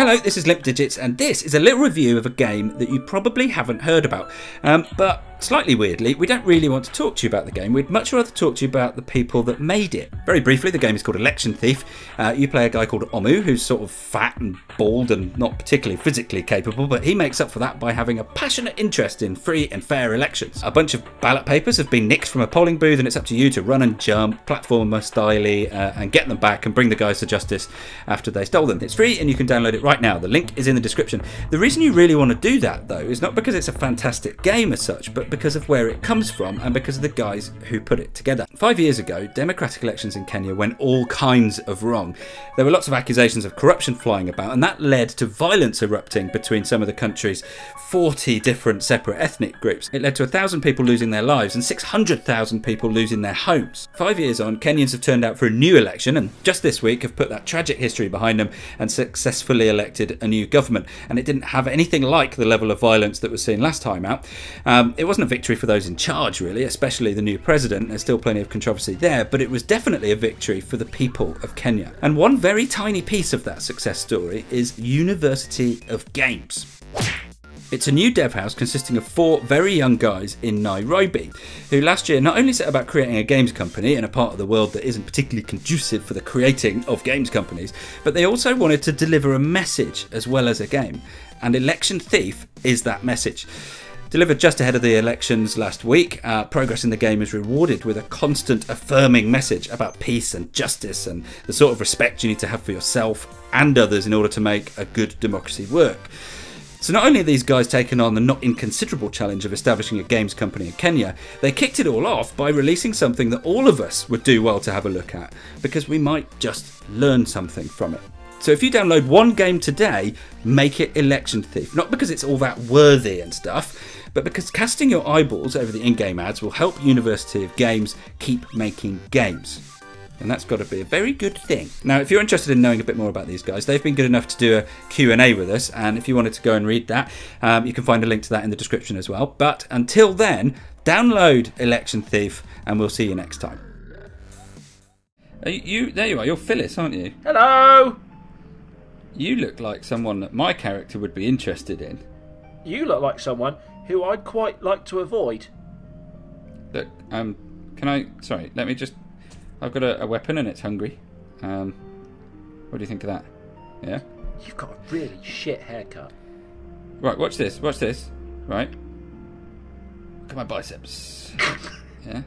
Hello, this is Limp and this is a little review of a game that you probably haven't heard about. But slightly weirdly, we don't really want to talk to you about the game. We'd much rather talk to you about the people that made it. Very briefly, the game is called Election Thief. You play a guy called Omu, who's sort of fat and bald and not particularly physically capable, but he makes up for that by having a passionate interest in free and fair elections. A bunch of ballot papers have been nicked from a polling booth, and it's up to you to run and jump, platformer styly, and get them back and bring the guys to justice after they stole them. It's free and you can download it right now. The link is in the description. The reason you really want to do that, though, is not because it's a fantastic game as such, but because of where it comes from and because of the guys who put it together. 5 years ago, democratic elections in Kenya went all kinds of wrong. There were lots of accusations of corruption flying about, and that led to violence erupting between some of the country's 40 different separate ethnic groups. It led to 1,000 people losing their lives and 600,000 people losing their homes. 5 years on, Kenyans have turned out for a new election, and just this week have put that tragic history behind them and successfully elected a new government. And it didn't have anything like the level of violence that was seen last time out. It wasn't a victory for those in charge, really, especially the new president. There's still plenty of controversy there, but it was definitely a victory for the people of Kenya. And one very tiny piece of that success story is University of Games. It's a new dev house consisting of 4 very young guys in Nairobi, who last year not only set about creating a games company in a part of the world that isn't particularly conducive for the creating of games companies, but they also wanted to deliver a message as well as a game. And Election Thief is that message. Delivered just ahead of the elections last week, progress in the game is rewarded with a constant affirming message about peace and justice and the sort of respect you need to have for yourself and others in order to make a good democracy work. So not only are these guys taken on the not inconsiderable challenge of establishing a games company in Kenya, they kicked it all off by releasing something that all of us would do well to have a look at, because we might just learn something from it. So if you download one game today, make it Election Thief. Not because it's all that worthy and stuff, but because casting your eyeballs over the in-game ads will help University of Games keep making games. And that's got to be a very good thing. Now, if you're interested in knowing a bit more about these guys, they've been good enough to do a Q&A with us, and if you wanted to go and read that, you can find a link to that in the description as well. But until then, download Election Thief, and we'll see you next time. There you are, you're Phyllis, aren't you? Hello! You look like someone that my character would be interested in. You look like someone who I'd quite like to avoid. Look, sorry, let me just... I've got a weapon and it's hungry. What do you think of that? Yeah? You've got a really shit haircut. Right, watch this, right? Look at my biceps. Yeah?